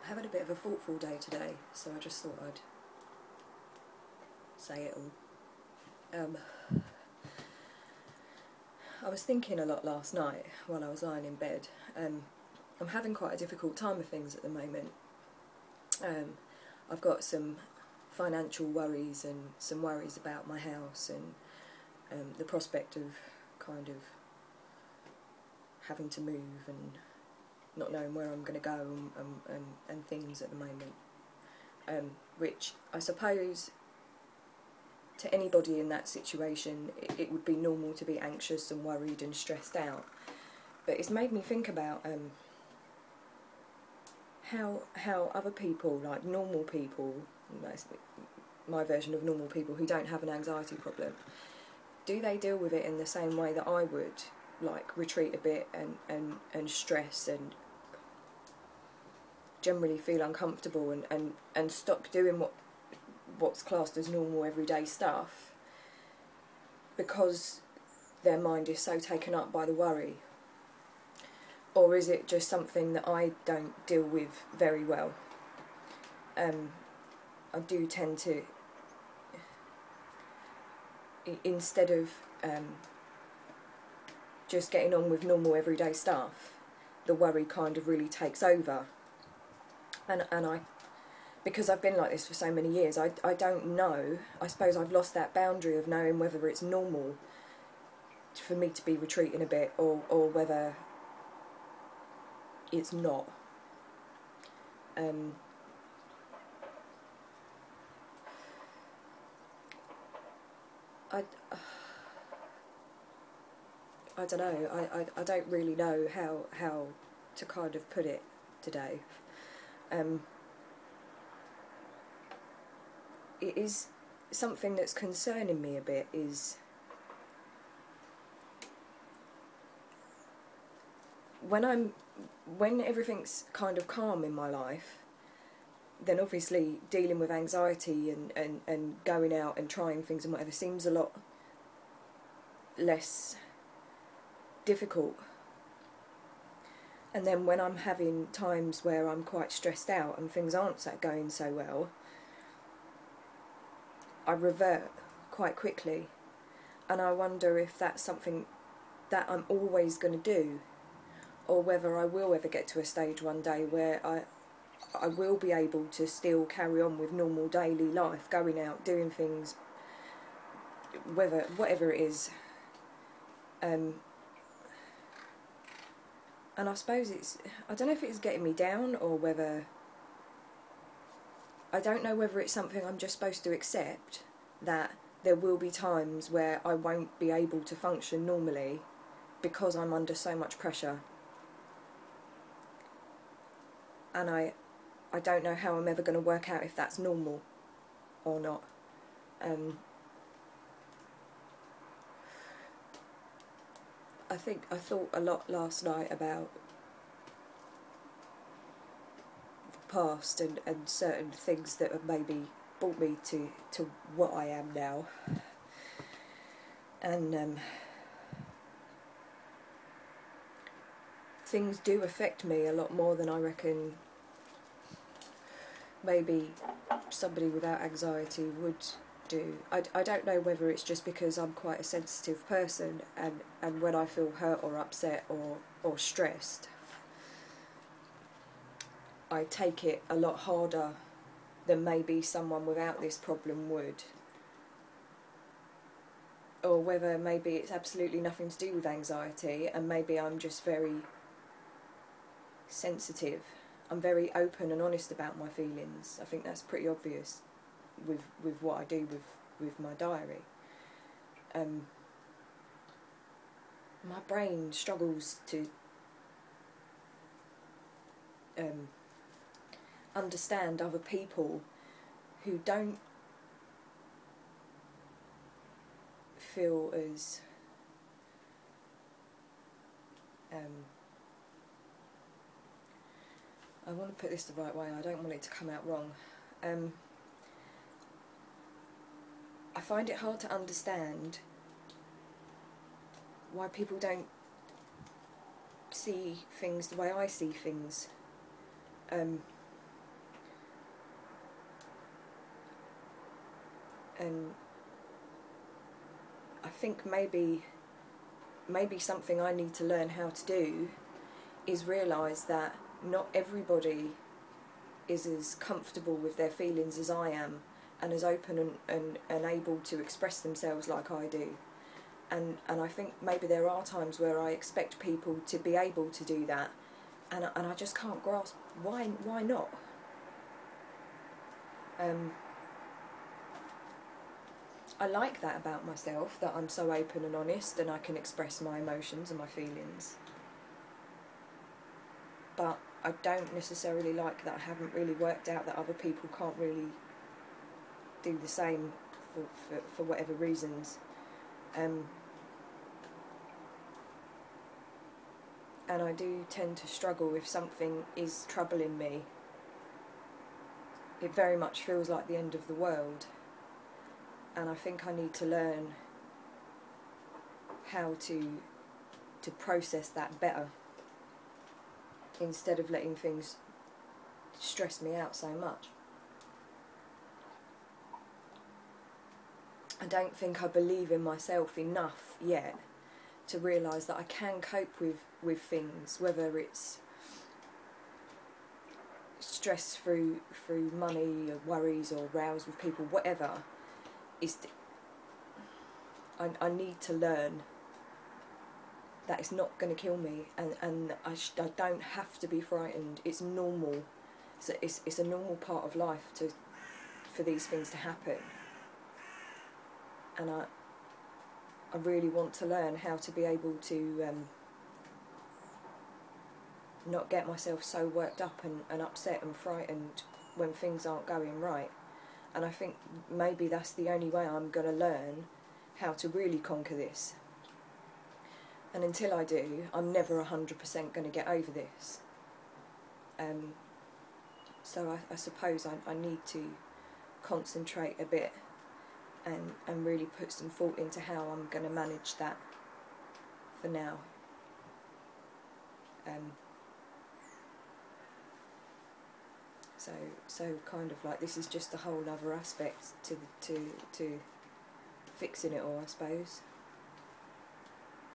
I have had a bit of a thoughtful day today, so I just thought I'd say it all. I was thinking a lot last night while I was lying in bed. I'm having quite a difficult time with things at the moment. I've got some financial worries and some worries about my house and the prospect of kind of having to move and not knowing where I'm going to go and things at the moment, which I suppose to anybody in that situation it would be normal to be anxious and worried and stressed out, but it's made me think about how other people, like normal people, my version of normal people who don't have an anxiety problem, do they deal with it in the same way that I would, like retreat a bit and stress and generally feel uncomfortable and stop doing what's classed as normal everyday stuff because their mind is so taken up by the worry? Or is it just something that I don't deal with very well? I do tend to, instead of just getting on with normal everyday stuff, the worry kind of really takes over. And I, because I've been like this for so many years, I don't know, I suppose I've lost that boundary of knowing whether it's normal for me to be retreating a bit or whether it's not. I don't know, I don't really know how to kind of put it today. It is something that's concerning me a bit, is when everything's kind of calm in my life, then obviously dealing with anxiety and going out and trying things and whatever seems a lot less difficult. And then when I'm having times where I'm quite stressed out and things aren't going so well, I revert quite quickly, and I wonder if that's something that I'm always going to do, or whether I will ever get to a stage one day where I will be able to still carry on with normal daily life, going out, doing things, whatever it is. And I suppose I don't know if it's getting me down, or whether, I don't know whether it's something I'm just supposed to accept, that there will be times where I won't be able to function normally because I'm under so much pressure. And I don't know how I'm ever going to work out if that's normal or not. I thought a lot last night about the past and certain things that have maybe brought me to what I am now. And things do affect me a lot more than I reckon maybe somebody without anxiety would do. I don't know whether it's just because I'm quite a sensitive person, and when I feel hurt or upset or stressed, I take it a lot harder than maybe someone without this problem would. Or whether maybe it's absolutely nothing to do with anxiety, and maybe I'm just very sensitive. I'm very open and honest about my feelings. I think that's pretty obvious with what I do with my diary. My brain struggles to understand other people who don't feel as I want to put this the right way, I don't want it to come out wrong. I find it hard to understand why people don't see things the way I see things. and I think maybe something I need to learn how to do is realise that not everybody is as comfortable with their feelings as I am, and as open and able to express themselves like I do. And I think maybe there are times where I expect people to be able to do that, and I just can't grasp why not. I like that about myself, that I'm so open and honest and I can express my emotions and my feelings. But I don't necessarily like that I haven't really worked out that other people can't really do the same for whatever reasons. And I do tend to struggle if something is troubling me. It very much feels like the end of the world. And I think I need to learn how to process that better, instead of letting things stress me out so much. I don't think I believe in myself enough yet to realise that I can cope with things, whether it's stress through money or worries or rows with people, whatever. I need to learn that it's not going to kill me, and I don't have to be frightened. It's normal. It's a normal part of life for these things to happen. And I really want to learn how to be able to not get myself so worked up and upset and frightened when things aren't going right. And I think maybe that's the only way I'm going to learn how to really conquer this. And until I do, I'm never 100% going to get over this. So I suppose I need to concentrate a bit and really put some thought into how I'm going to manage that for now. So kind of like this is just a whole other aspect to fixing it all, I suppose.